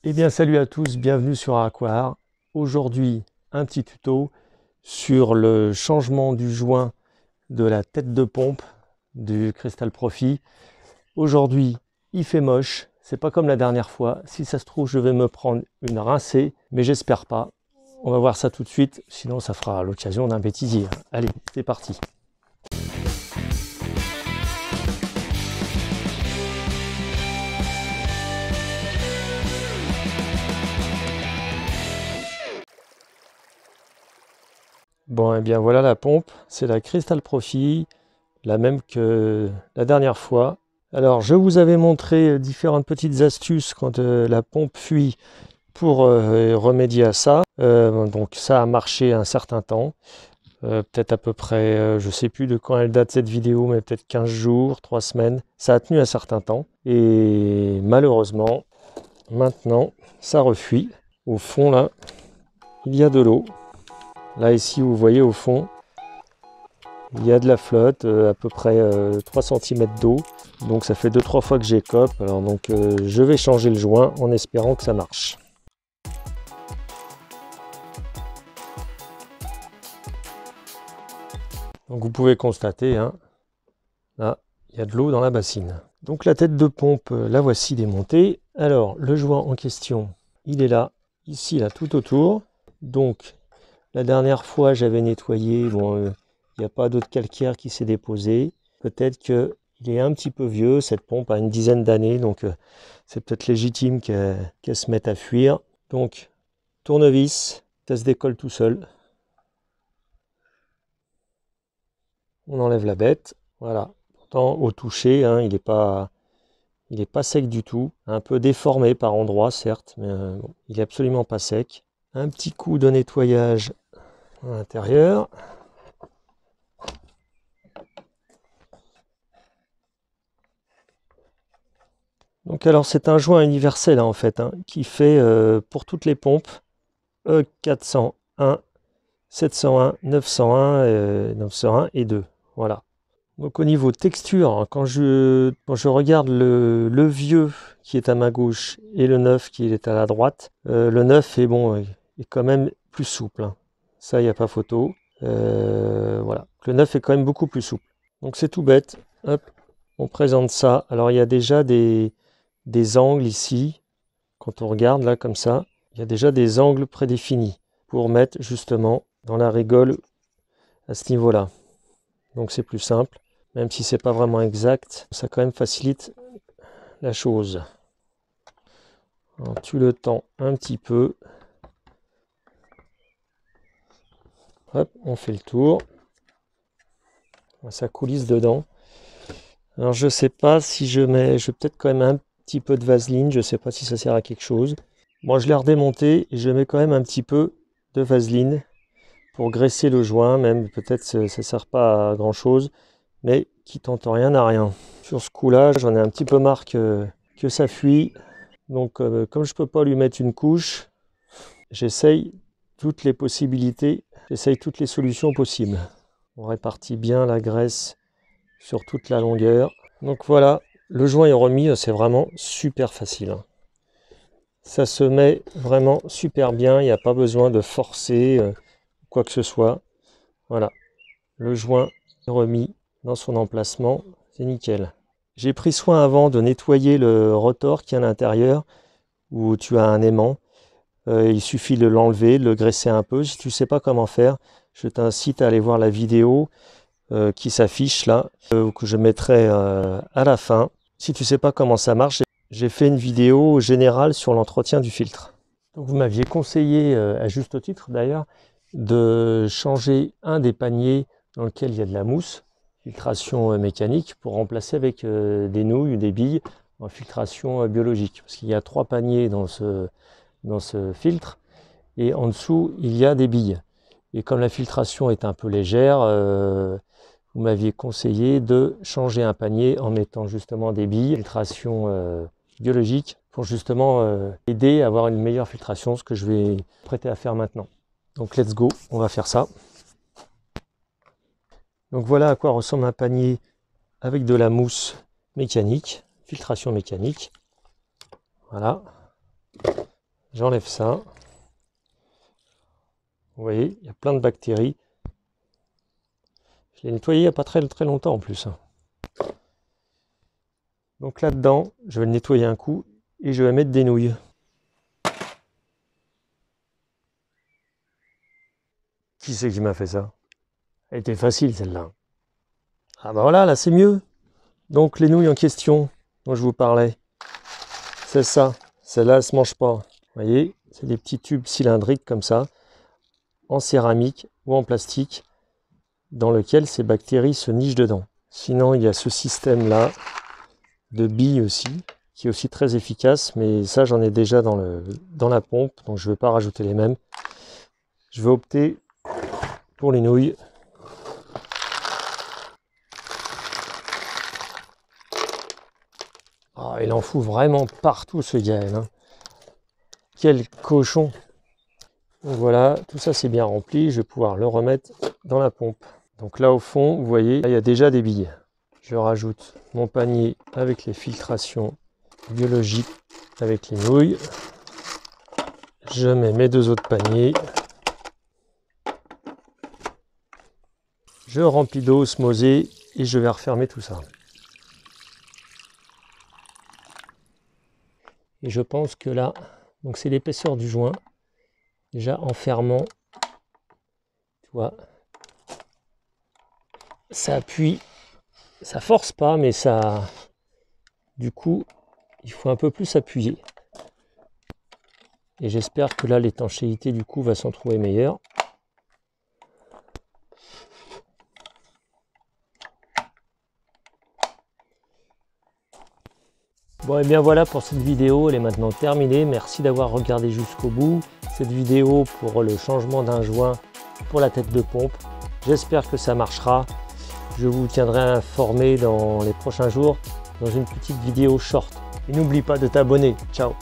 Eh bien salut à tous, bienvenue sur Aquar. Aujourd'hui un petit tuto sur le changement du joint de la tête de pompe du Crystal Profi. Aujourd'hui il fait moche, c'est pas comme la dernière fois. Si ça se trouve je vais me prendre une rincée, mais j'espère pas. On va voir ça tout de suite, sinon ça fera l'occasion d'un bêtisier. Allez, c'est parti. Bon, et bien voilà la pompe, c'est la Crystal Profi, la même que la dernière fois. Alors, je vous avais montré différentes petites astuces quand la pompe fuit pour remédier à ça. Donc, ça a marché un certain temps, peut-être à peu près, je ne sais plus de quand elle date cette vidéo, mais peut-être 15 jours, 3 semaines. Ça a tenu un certain temps. Et malheureusement, maintenant, ça refuit. Au fond, là, il y a de l'eau. Là, ici, vous voyez au fond, il y a de la flotte, à peu près 3 cm d'eau. Donc ça fait 2-3 fois que j'écope. Alors donc je vais changer le joint en espérant que ça marche. Donc vous pouvez constater, hein, là, il y a de l'eau dans la bassine. Donc la tête de pompe, la voici démontée. Alors le joint en question, il est là, ici, là, tout autour. Donc la dernière fois j'avais nettoyé, bon, il n'y a pas d'autre calcaire qui s'est déposé. Peut-être que il est un petit peu vieux, cette pompe a une dizaine d'années, donc c'est peut-être légitime qu'elle se mette à fuir. Donc, tournevis, ça se décolle tout seul. On enlève la bête, voilà. Pourtant, au toucher, hein, il n'est pas sec du tout. Un peu déformé par endroits, certes, mais bon, il n'est absolument pas sec. Un petit coup de nettoyage à l'intérieur. Donc alors c'est un joint universel hein, en fait, hein, qui fait pour toutes les pompes E401, 701, 901, 901 et 2. Voilà. Donc au niveau texture, hein, quand je regarde le vieux qui est à ma gauche et le neuf qui est à la droite, le neuf est bon, est quand même plus souple. Hein. Ça, il n'y a pas photo. Voilà. Le neuf est quand même beaucoup plus souple. Donc c'est tout bête. Hop, on présente ça. Alors il y a déjà des angles ici. Quand on regarde là comme ça, il y a déjà des angles prédéfinis pour mettre justement dans la rigole à ce niveau-là. Donc c'est plus simple, même si c'est pas vraiment exact, ça quand même facilite la chose. Alors, tu le tends un petit peu. Hop, on fait le tour. Ça coulisse dedans. Alors je sais pas si je vais peut-être quand même un petit peu de vaseline, je sais pas si ça sert à quelque chose. Moi je l'ai redémonté et je mets quand même un petit peu de vaseline pour graisser le joint, même peut-être ça ne sert pas à grand chose, mais qui tente rien à rien. Sur ce coup-là, j'en ai un petit peu marre que ça fuit. Donc comme je peux pas lui mettre une couche, j'essaye toutes les possibilités, j'essaye toutes les solutions possibles. On répartit bien la graisse sur toute la longueur. Donc voilà, le joint est remis, c'est vraiment super facile. Ça se met vraiment super bien, il n'y a pas besoin de forcer quoi que ce soit. Voilà, le joint est remis dans son emplacement, c'est nickel. J'ai pris soin avant de nettoyer le rotor qui est à l'intérieur, où tu as un aimant. Il suffit de l'enlever, de le graisser un peu. Si tu ne sais pas comment faire, je t'incite à aller voir la vidéo qui s'affiche là, que je mettrai à la fin. Si tu ne sais pas comment ça marche, j'ai fait une vidéo générale sur l'entretien du filtre. Donc vous m'aviez conseillé, à juste titre d'ailleurs, de changer un des paniers dans lequel il y a de la mousse, filtration mécanique, pour remplacer avec des nouilles ou des billes en filtration biologique. Parce qu'il y a 3 paniers dans ce filtre, et en dessous, il y a des billes. Et comme la filtration est un peu légère, vous m'aviez conseillé de changer un panier en mettant justement des billes, filtration biologique, pour justement aider à avoir une meilleure filtration, ce que je vais prêter à faire maintenant. Donc let's go, on va faire ça. Donc voilà à quoi ressemble un panier avec de la mousse mécanique, filtration mécanique. Voilà. J'enlève ça. Vous voyez, il y a plein de bactéries. Je l'ai nettoyé il n'y a pas très longtemps en plus. Donc là-dedans, je vais le nettoyer un coup et je vais mettre des nouilles. Qui c'est qui m'a fait ça? Elle était facile celle-là. Ah bah voilà, là c'est mieux. Donc les nouilles en question dont je vous parlais, c'est ça. Celle-là, elle ne se mange pas. Vous voyez, c'est des petits tubes cylindriques comme ça, en céramique ou en plastique, dans lequel ces bactéries se nichent dedans. Sinon, il y a ce système-là de billes aussi, qui est aussi très efficace, mais ça j'en ai déjà dans la pompe, donc je ne vais pas rajouter les mêmes. Je vais opter pour les nouilles. Oh, il en fout vraiment partout ce Gaël, hein. Quel cochon! Donc voilà, tout ça c'est bien rempli, je vais pouvoir le remettre dans la pompe. Donc là au fond, vous voyez, là, il y a déjà des billes. Je rajoute mon panier avec les filtrations biologiques, avec les nouilles. Je mets mes 2 autres paniers. Je remplis d'eau osmosée et je vais refermer tout ça. Et je pense que là, donc c'est l'épaisseur du joint. Déjà en fermant, tu vois, ça appuie, ça force pas, mais ça, du coup, il faut un peu plus appuyer. Et j'espère que là, l'étanchéité du coup va s'en trouver meilleure. Bon et bien voilà pour cette vidéo, elle est maintenant terminée. Merci d'avoir regardé jusqu'au bout cette vidéo pour le changement d'un joint pour la tête de pompe. J'espère que ça marchera. Je vous tiendrai informé dans les prochains jours dans une petite vidéo short. Et n'oublie pas de t'abonner. Ciao!